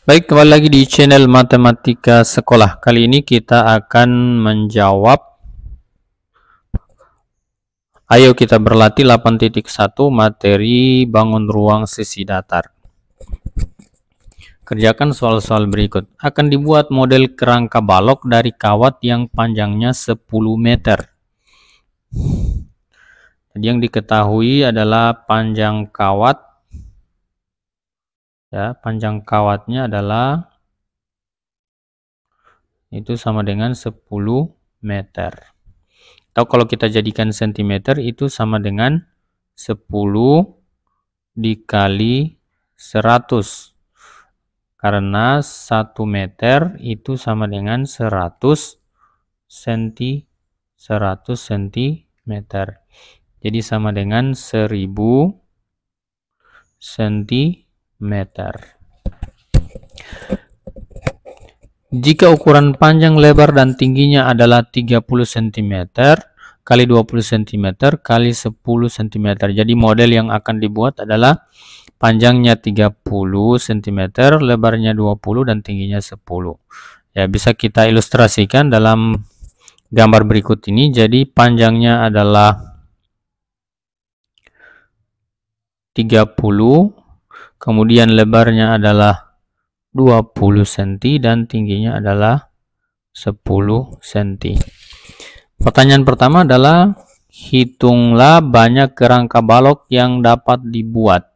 Baik, kembali lagi di channel Matematika Sekolah. Kali ini kita akan menjawab. Ayo kita berlatih 8.1 materi bangun ruang sisi datar. Kerjakan soal-soal berikut. Akan dibuat model kerangka balok dari kawat yang panjangnya 10 meter. Jadi yang diketahui adalah panjang kawat. Ya, panjang kawatnya adalah itu sama dengan 10 meter. Atau kalau kita jadikan sentimeter itu sama dengan 10 dikali 100. Karena 1 meter itu sama dengan 100 cm. Jadi sama dengan 1000 cm. Jika ukuran panjang, lebar, dan tingginya adalah 30 cm kali 20 cm kali 10 cm. Jadi model yang akan dibuat adalah panjangnya 30 cm, lebarnya 20 dan tingginya 10. Ya, bisa kita ilustrasikan dalam gambar berikut ini. Jadi panjangnya adalah 30, kemudian lebarnya adalah 20 cm dan tingginya adalah 10 cm. Pertanyaan pertama adalah hitunglah banyak kerangka balok yang dapat dibuat.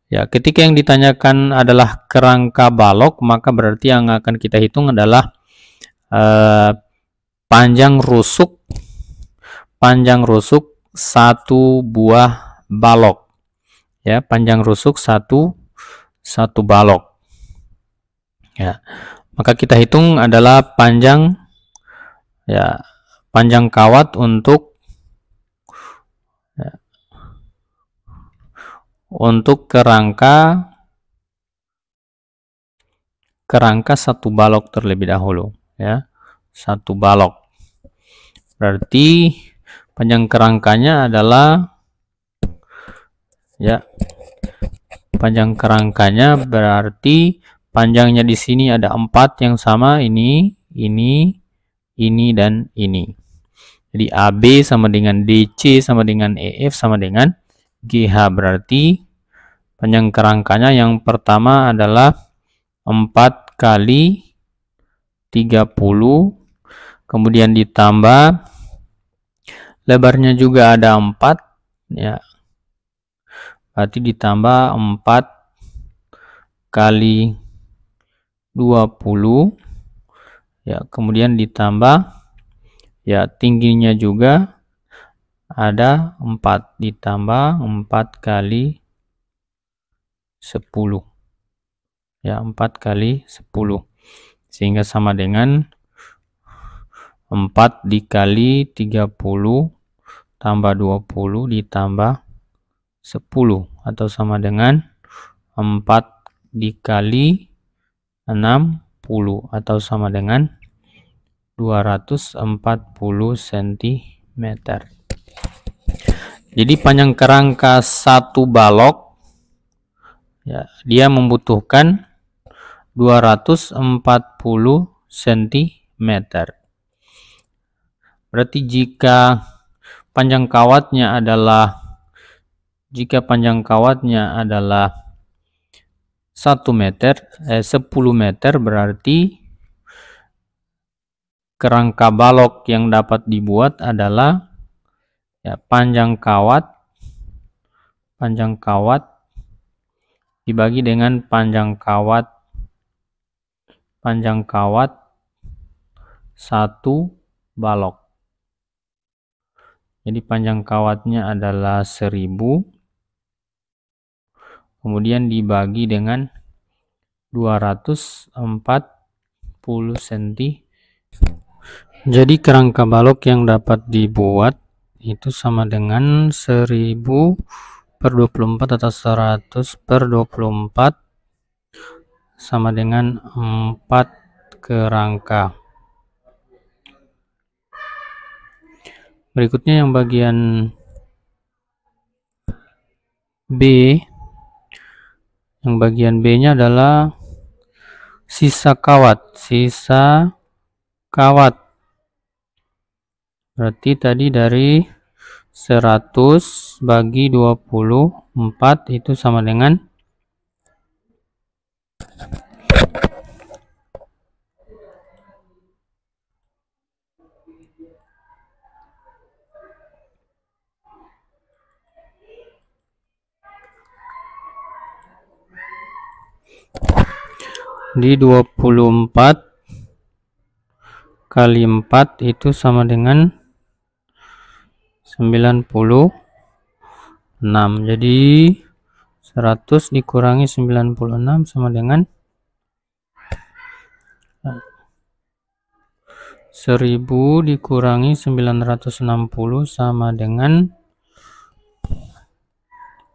Ya, ketika yang ditanyakan adalah kerangka balok, maka berarti yang akan kita hitung adalah panjang rusuk satu buah balok. Ya, panjang rusuk satu balok. Ya, maka kita hitung adalah panjang kawat untuk kerangka satu balok terlebih dahulu, ya. Satu balok. Berarti panjang kerangkanya adalah panjang kerangkanya berarti panjangnya di sini ada 4 yang sama, ini, dan ini. Jadi AB sama dengan DC sama dengan EF sama dengan GH. Berarti panjang kerangkanya yang pertama adalah 4 kali 30, kemudian ditambah lebarnya juga ada 4, ya. Berarti ditambah 4 kali 20, ya, kemudian ditambah tingginya juga ada 4, ditambah 4 kali 10, ya, 4 kali 10, sehingga sama dengan 4 dikali 30 tambah 20 ditambah 10, atau sama dengan 4 dikali 60, atau sama dengan 240 cm. Jadi panjang kerangka satu balok, ya, dia membutuhkan 240 cm. Berarti jika panjang kawatnya adalah 10 meter, berarti kerangka balok yang dapat dibuat adalah panjang kawat dibagi dengan panjang kawat satu balok. Jadi panjang kawatnya adalah 1000, kemudian dibagi dengan 240 cm. Jadi kerangka balok yang dapat dibuat itu sama dengan 1000 per 24 atau 100 per 24 sama dengan 4 kerangka. Berikutnya yang bagian B. Yang bagian B-nya adalah sisa kawat. Berarti tadi dari 100 bagi 24 itu sama dengan di 24 kali 4 itu sama dengan 96. Jadi 100 dikurangi 96 sama dengan 1000 dikurangi 960 sama dengan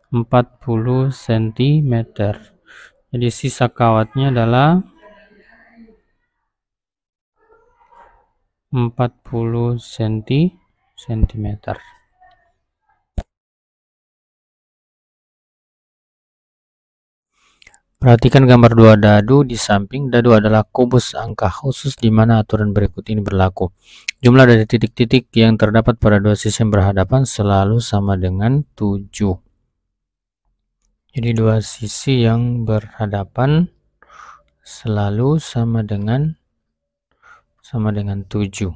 40 cm. Jadi sisa kawatnya adalah 40 cm. Perhatikan gambar dua dadu di samping. Dadu adalah kubus angka khusus di mana aturan berikut ini berlaku. Jumlah dari titik-titik yang terdapat pada dua sisi yang berhadapan selalu sama dengan 7. Jadi dua sisi yang berhadapan selalu sama dengan 7.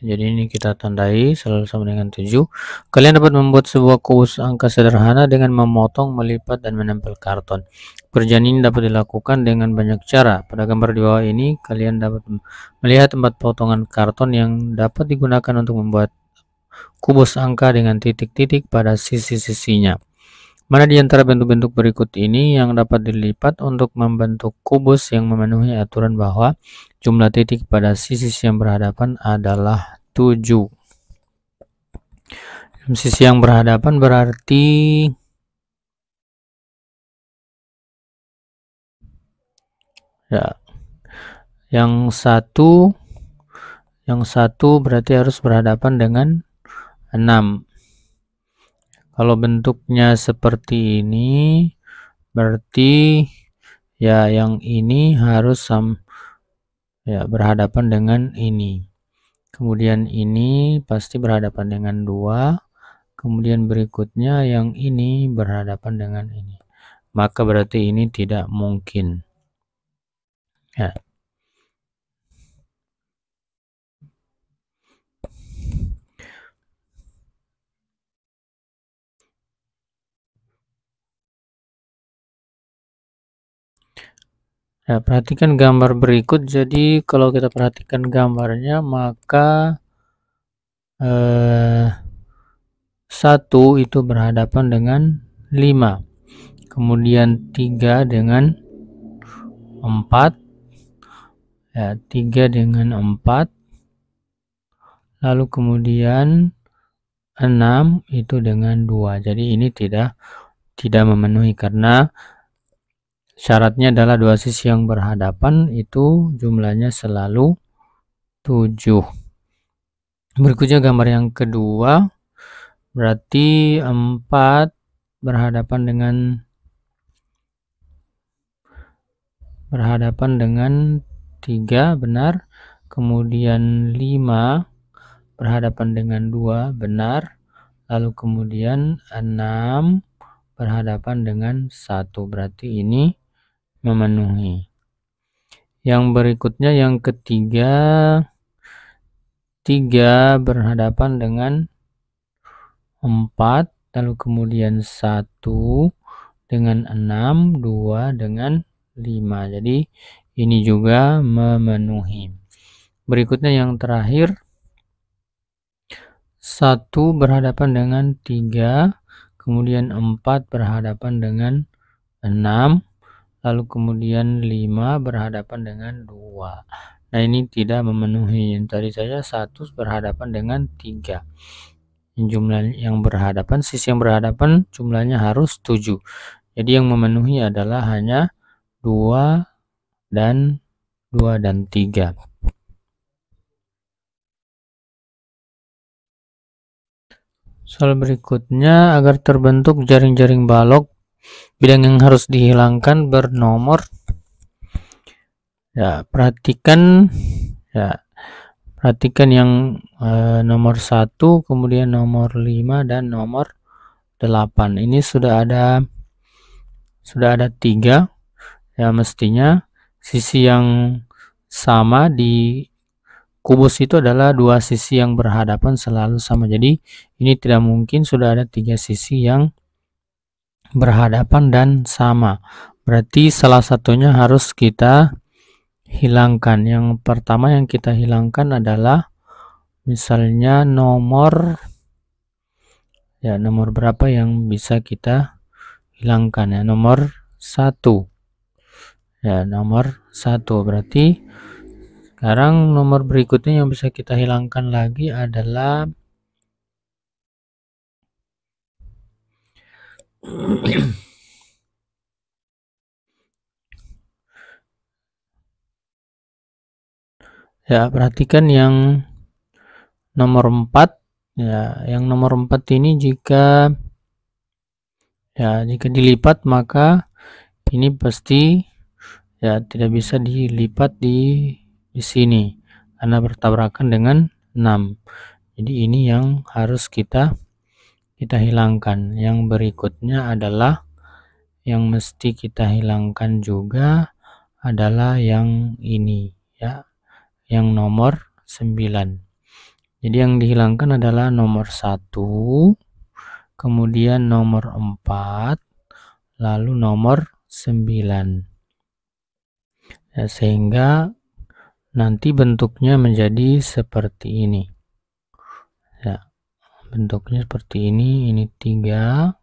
Jadi ini kita tandai selalu sama dengan 7. Kalian dapat membuat sebuah kubus angka sederhana dengan memotong, melipat, dan menempel karton. Pekerjaan ini dapat dilakukan dengan banyak cara. Pada gambar di bawah ini, kalian dapat melihat 4 potongan karton yang dapat digunakan untuk membuat kubus angka dengan titik-titik pada sisi-sisinya. Mana di antara bentuk-bentuk berikut ini yang dapat dilipat untuk membentuk kubus yang memenuhi aturan bahwa jumlah titik pada sisi yang berhadapan adalah 7. Sisi yang berhadapan berarti ya, yang satu berarti harus berhadapan dengan 6. Kalau bentuknya seperti ini berarti ya yang ini harus berhadapan dengan ini. Kemudian ini pasti berhadapan dengan 2. Kemudian berikutnya yang ini berhadapan dengan ini. Maka berarti ini tidak mungkin. Ya. Ya, perhatikan gambar berikut. Jadi kalau kita perhatikan gambarnya, maka 1 itu berhadapan dengan 5. Kemudian 3 dengan 4. Ya, 3 dengan 4. Lalu kemudian 6 itu dengan 2. Jadi ini tidak memenuhi karena syaratnya adalah dua sisi yang berhadapan itu jumlahnya selalu 7. Berikutnya gambar yang kedua, berarti 4 berhadapan dengan 3, benar. Kemudian 5 berhadapan dengan 2, benar. Lalu kemudian 6 berhadapan dengan 1, berarti ini memenuhi. Yang berikutnya yang ketiga, 3 berhadapan dengan 4, lalu kemudian 1 dengan 6, 2 dengan 5. Jadi ini juga memenuhi. Berikutnya yang terakhir, 1 berhadapan dengan 3, kemudian 4 berhadapan dengan 6, lalu kemudian 5 berhadapan dengan 2. Nah ini tidak memenuhi. Yang tadi saja 1 berhadapan dengan 3. Jumlah yang berhadapan, sisi yang berhadapan jumlahnya harus 7. Jadi yang memenuhi adalah hanya 2 dan 3. Soal berikutnya, agar terbentuk jaring-jaring balok, bidang yang harus dihilangkan bernomor. Ya, perhatikan yang nomor 1, kemudian nomor 5 dan nomor 8. Ini sudah ada 3. Ya, mestinya sisi yang sama di kubus itu adalah dua sisi yang berhadapan selalu sama. Jadi ini tidak mungkin sudah ada 3 sisi yang berhadapan dan sama. Berarti salah satunya harus kita hilangkan. Yang pertama yang kita hilangkan adalah misalnya nomor berapa yang bisa kita hilangkan ya? Nomor 1. Ya, nomor 1. Berarti sekarang nomor berikutnya yang bisa kita hilangkan lagi adalah ya, perhatikan yang nomor 4. Ya, yang nomor 4 ini jika dilipat maka ini pasti ya tidak bisa dilipat di sini karena bertabrakan dengan 6. Jadi ini yang harus kita hilangkan. Yang berikutnya adalah yang mesti kita hilangkan juga adalah yang ini ya, yang nomor 9. Jadi yang dihilangkan adalah nomor 1, kemudian nomor 4, lalu nomor 9. Ya, sehingga nanti bentuknya menjadi seperti ini. Ya, bentuknya seperti ini 3,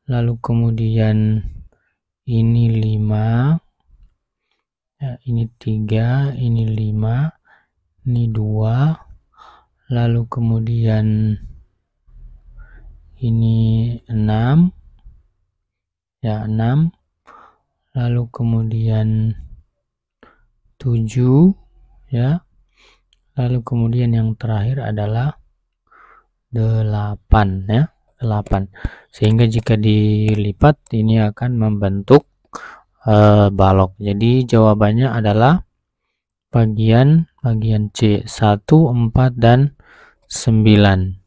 lalu kemudian ini 5, ya, ini 3, ini 5, ini 2, lalu kemudian ini 6, ya 6, lalu kemudian 7, ya, lalu kemudian yang terakhir adalah 8 ya, 8. Sehingga jika dilipat ini akan membentuk balok. Jadi jawabannya adalah bagian C, 1, 4 dan 9.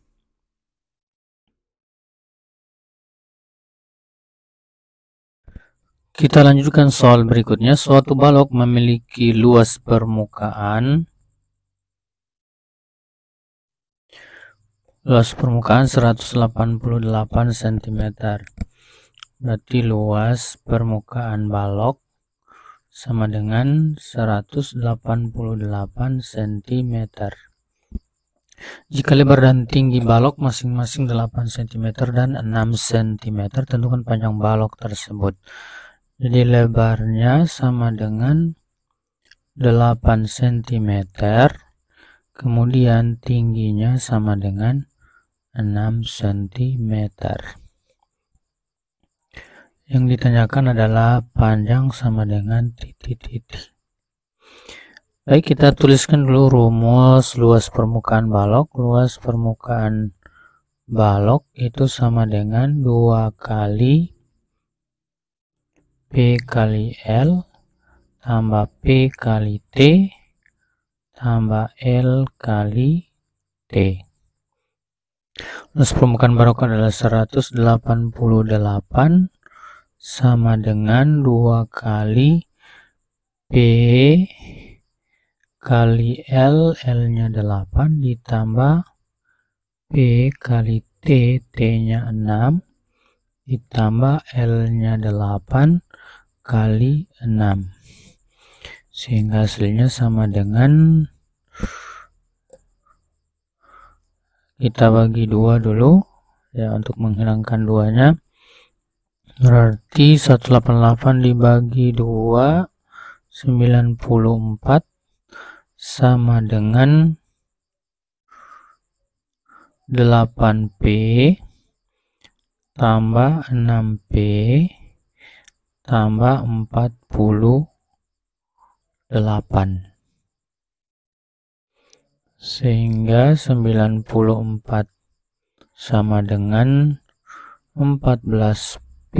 Kita lanjutkan soal berikutnya. Suatu balok memiliki luas permukaan 188 cm. Berarti luas permukaan balok sama dengan 188 cm. Jika lebar dan tinggi balok masing-masing 8 cm dan 6 cm, tentukan panjang balok tersebut. Jadi lebarnya sama dengan 8 cm, kemudian tingginya sama dengan 6 cm. Yang ditanyakan adalah panjang sama dengan titik-titik. Baik, kita tuliskan dulu rumus luas permukaan balok. Luas permukaan balok itu sama dengan 2 kali P kali L tambah P kali T tambah L kali T. Luas permukaan balok adalah 188 sama dengan 2 kali P kali L, L-nya 8 ditambah P kali T, T-nya 6 ditambah L-nya 8 kali 6, sehingga hasilnya sama dengan, kita bagi 2 dulu ya untuk menghilangkan 2-nya. Berarti 188 dibagi 2 94 sama dengan 8P tambah 6P tambah 48, sehingga 94 sama dengan 14P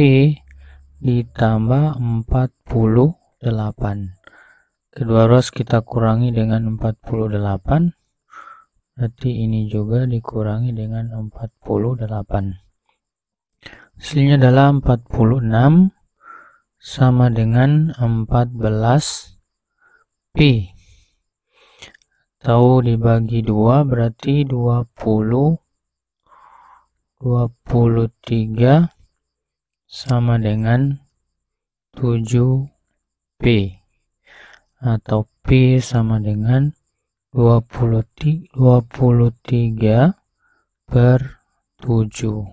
ditambah 48. Kedua ruas kita kurangi dengan 48, berarti ini juga dikurangi dengan 48. Hasilnya adalah 46 sama dengan 14P. Atau dibagi 2 berarti 23 sama dengan 7P. Atau P sama dengan 23 per 7.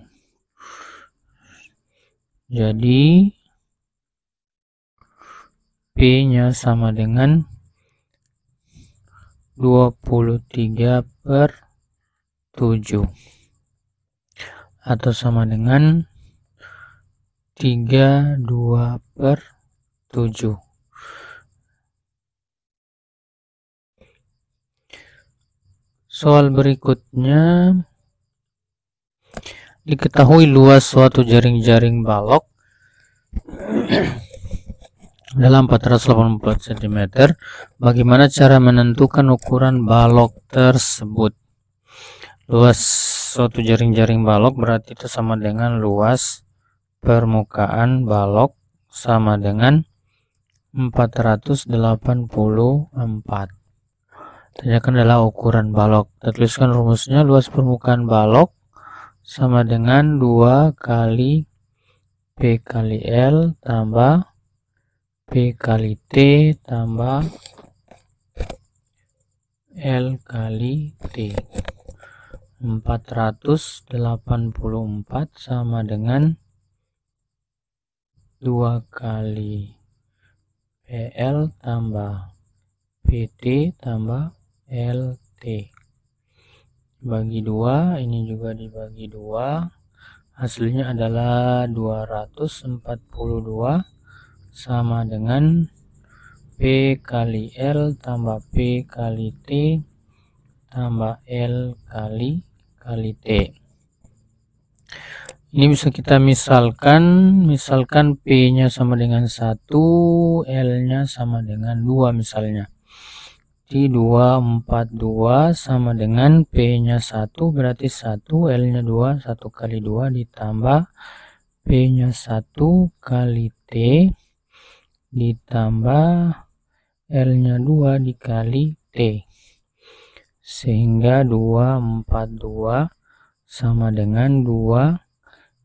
Jadi P-nya sama dengan 23 per 7 atau sama dengan 32 per 7. Soal berikutnya, diketahui luas suatu jaring-jaring balok dalam 484 cm. Bagaimana cara menentukan ukuran balok tersebut? Luas suatu jaring-jaring balok berarti itu sama dengan luas permukaan balok sama dengan 484. Tanyakan adalah ukuran balok. Kita tuliskan rumusnya. Luas permukaan balok sama dengan 2 kali P kali L tambah P kali T tambah L kali T. 484 sama dengan 2 kali PL tambah PT tambah LT. Bagi 2, ini juga dibagi 2. Hasilnya adalah 242 sama dengan P kali L tambah P kali T tambah L kali T. Ini bisa kita misalkan P-nya sama dengan 1, L-nya sama dengan 2 misalnya. Jadi 242 sama dengan P-nya 1 berarti 1, L-nya 2, 1 kali 2 ditambah P-nya 1 kali T ditambah L-nya 2 dikali T, sehingga 242 sama dengan 2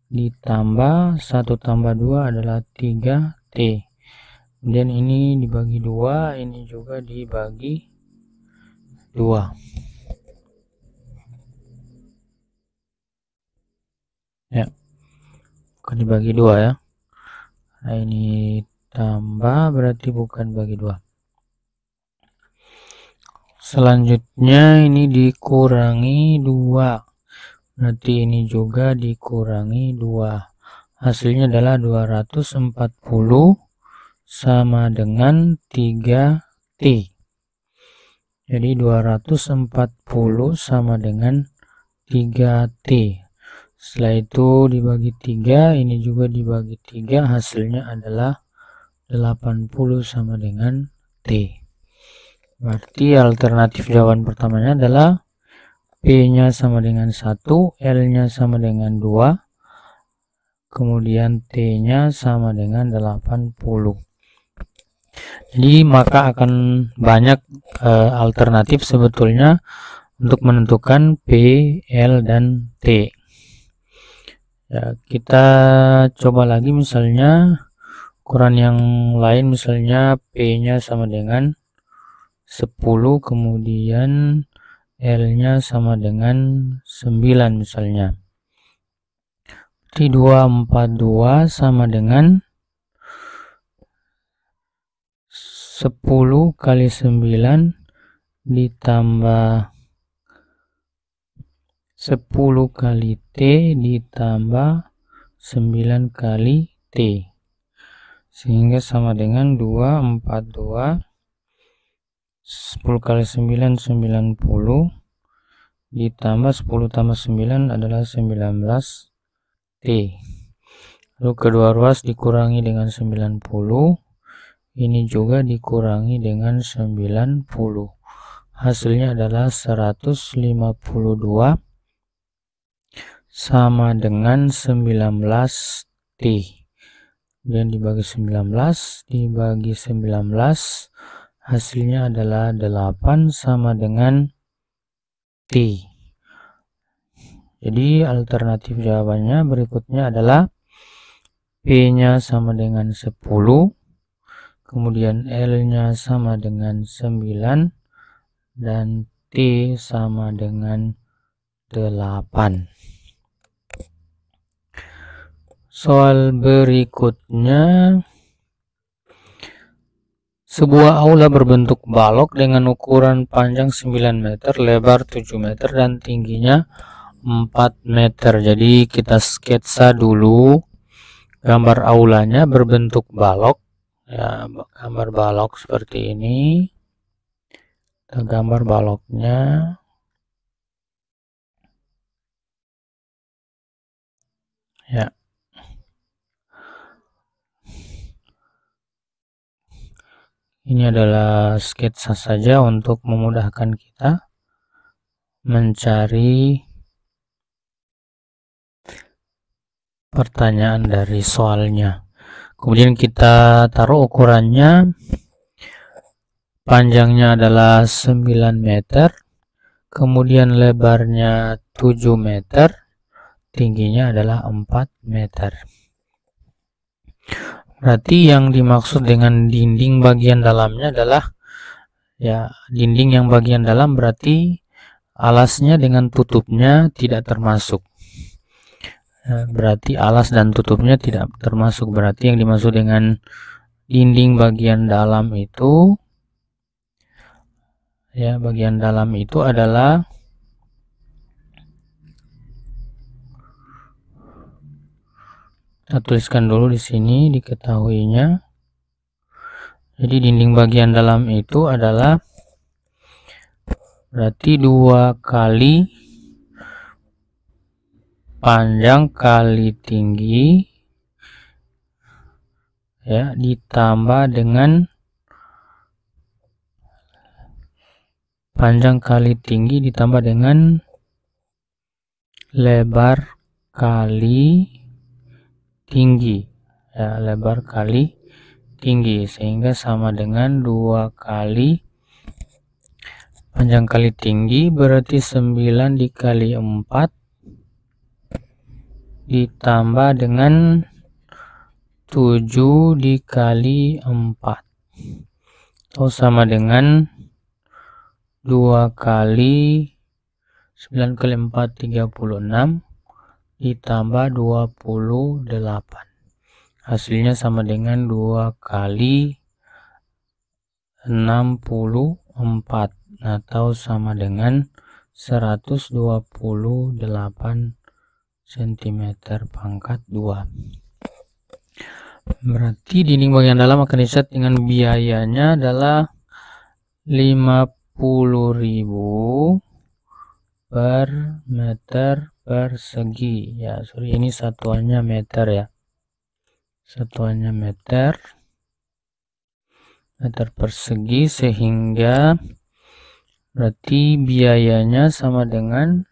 ditambah 1 tambah 2 adalah 3T. Kemudian ini dibagi 2, ini juga dibagi 2. Ya, bukan dibagi 2 ya. Nah, ini tambah berarti bukan bagi 2. Selanjutnya ini dikurangi 2. Berarti ini juga dikurangi 2. Hasilnya adalah 240 sama dengan 3T. Jadi 240 sama dengan 3T. Setelah itu dibagi 3, ini juga dibagi 3, hasilnya adalah 80 sama dengan T. Berarti alternatif jawaban pertamanya adalah P-nya sama dengan 1, L-nya sama dengan 2, kemudian T-nya sama dengan 80. Jadi maka akan banyak alternatif sebetulnya untuk menentukan P, L, dan T. Ya, kita coba lagi misalnya ukuran yang lain, misalnya P-nya sama dengan 10, kemudian L-nya sama dengan 9 misalnya. Jadi 242 sama dengan 10 kali 9 ditambah 10 kali T ditambah 9 kali T, sehingga sama dengan 242. 10 kali 9 90 ditambah 10 tambah 9 adalah 19T. Lalu kedua ruas dikurangi dengan 90, ini juga dikurangi dengan 90. Hasilnya adalah 152 sama dengan 19T. Kemudian dibagi 19, dibagi 19, hasilnya adalah 8 sama dengan T. Jadi alternatif jawabannya berikutnya adalah P-nya sama dengan 10, kemudian L-nya sama dengan 9, dan T sama dengan 8. Soal berikutnya, sebuah aula berbentuk balok dengan ukuran panjang 9 meter, lebar 7 meter, dan tingginya 4 meter. Jadi kita sketsa dulu gambar aulanya berbentuk balok. Ya, gambar balok seperti ini. Kita gambar baloknya. Ya. Ini adalah sketsa saja untuk memudahkan kita mencari pertanyaan dari soalnya. Kemudian kita taruh ukurannya. Panjangnya adalah 9 meter, kemudian lebarnya 7 meter, tingginya adalah 4 meter. Berarti yang dimaksud dengan dinding bagian dalamnya adalah ya dinding yang bagian dalam, berarti alasnya dengan tutupnya tidak termasuk. Berarti alas dan tutupnya tidak termasuk. Berarti yang dimaksud dengan dinding bagian dalam itu ya bagian dalam itu adalah kita tuliskan dulu di sini diketahuinya. Jadi dinding bagian dalam itu adalah berarti 2 kali panjang kali tinggi ya ditambah dengan panjang kali tinggi ditambah dengan lebar kali tinggi ya, lebar kali tinggi, sehingga sama dengan 2 kali panjang kali tinggi, berarti 9 dikali 4 ditambah dengan 7 dikali 4 atau sama dengan 2 kali 9 kali 4 36 ditambah 28. Hasilnya sama dengan 2 kali 64 atau sama dengan 128 cm pangkat 2. Berarti dinding bagian dalam akan dicat dengan biayanya adalah 50.000 per meter persegi ya. Sorry, ini satuannya meter ya. Satuannya meter persegi, sehingga berarti biayanya sama dengan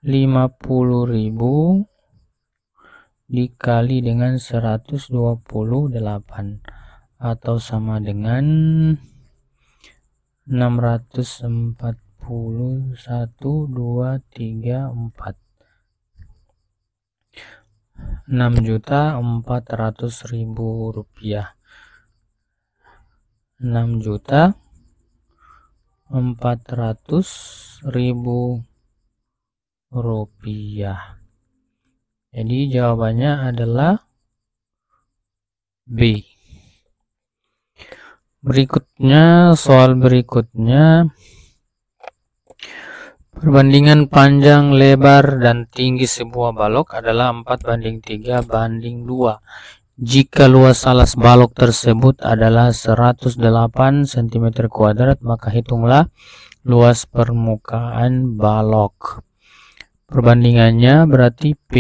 50.000 dikali dengan 128 atau sama dengan 641.234 6.400.000 rupiah. 6.400.000 rupiah. Jadi jawabannya adalah B. Berikutnya, soal berikutnya, perbandingan panjang, lebar, dan tinggi sebuah balok adalah 4:3:2. Jika luas alas balok tersebut adalah 108 cm², maka hitunglah luas permukaan balok. Perbandingannya berarti P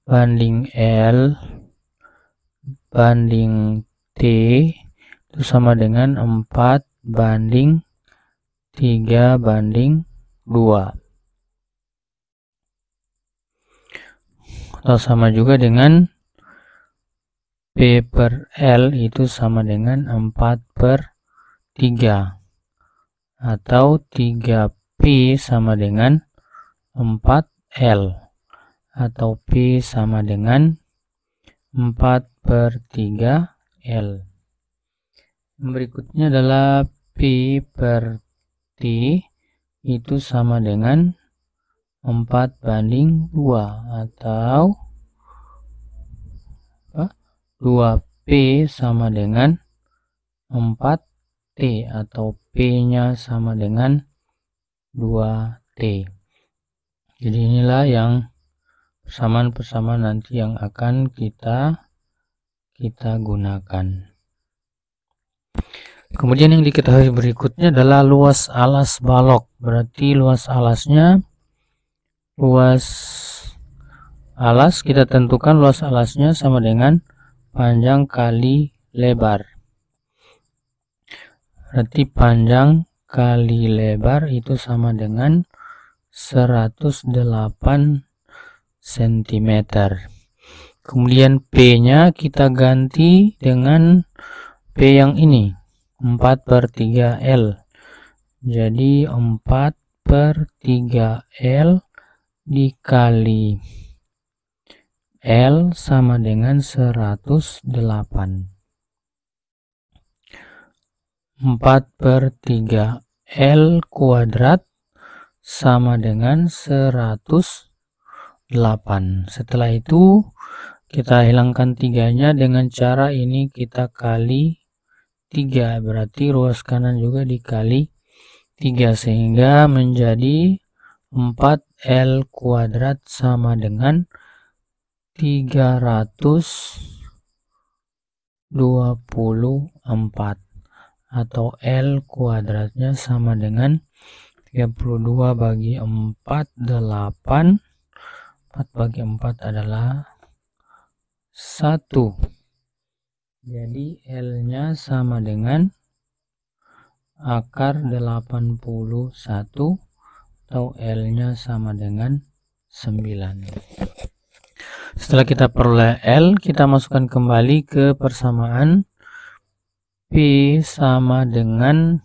banding L banding T itu sama dengan 4 banding 3 banding 2. Atau sama juga dengan P per L itu sama dengan 4/3. Atau 3P sama dengan 4L. Atau P sama dengan 4/3L. Berikutnya adalah P per T itu sama dengan 4/2 atau 2P sama dengan 4T atau P-nya sama dengan 2T. Jadi inilah yang persamaan-persamaan nanti yang akan kita gunakan. Kemudian yang diketahui berikutnya adalah luas alas balok. Berarti luas alas kita tentukan luas alasnya sama dengan panjang kali lebar. Berarti panjang kali lebar itu sama dengan 108 cm. Kemudian P-nya kita ganti dengan P yang ini, 4/3L. Jadi 4/3L dikali L sama dengan 108. 4/3L kuadrat sama dengan 108. Setelah itu kita hilangkan 3-nya dengan cara ini, kita kali 3. Berarti ruas kanan juga dikali 3 sehingga menjadi 4L kuadrat sama dengan 324 atau L kuadratnya sama dengan 32 bagi 4, 8. 4 bagi 4 adalah 1. Jadi L-nya sama dengan akar 81 atau L-nya sama dengan 9. Setelah kita peroleh L, kita masukkan kembali ke persamaan. P sama dengan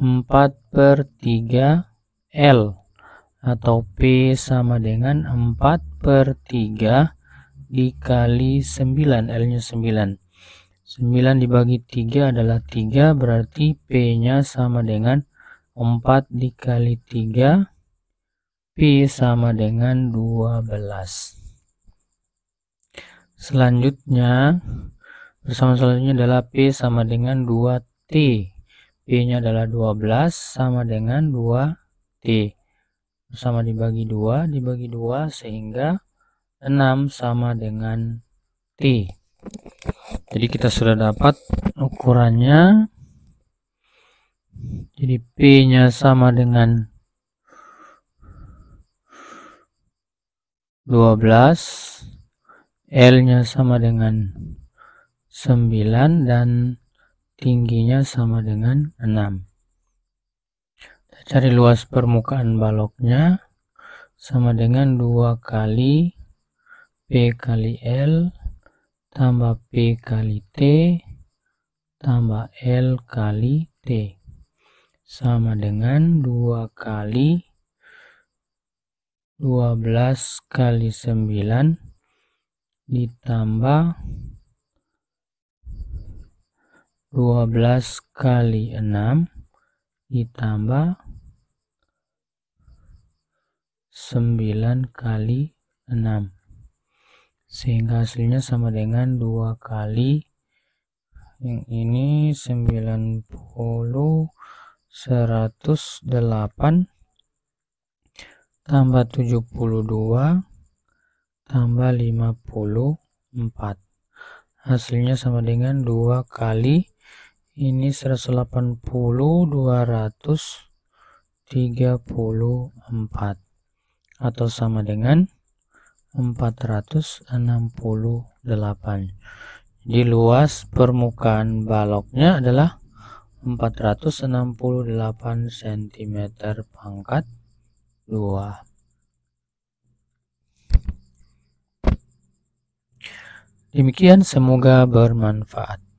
4/3L atau P sama dengan 4/3 dikali 9, L-nya 9. 9 dibagi 3 adalah 3, berarti P-nya sama dengan 4 dikali 3, P sama dengan 12. Selanjutnya, selanjutnya adalah P sama dengan 2T. P-nya adalah 12 sama dengan 2T. Sama dibagi 2 sehingga 6 sama dengan T. Jadi kita sudah dapat ukurannya. Jadi P-nya sama dengan 12, L-nya sama dengan 9 dan tingginya sama dengan 6. Kita cari luas permukaan baloknya sama dengan 2 kali P kali L tambah P kali T tambah L kali T sama dengan 2 kali 12 kali 9 ditambah 12 kali 6 ditambah 9 kali 6 sehingga hasilnya sama dengan 2 kali yang ini 90 108 tambah 72 tambah 56. 4. Hasilnya sama dengan 2 kali ini 180, 234 atau sama dengan 468. Jadi luas permukaan baloknya adalah 468 cm pangkat 2. Demikian, semoga bermanfaat.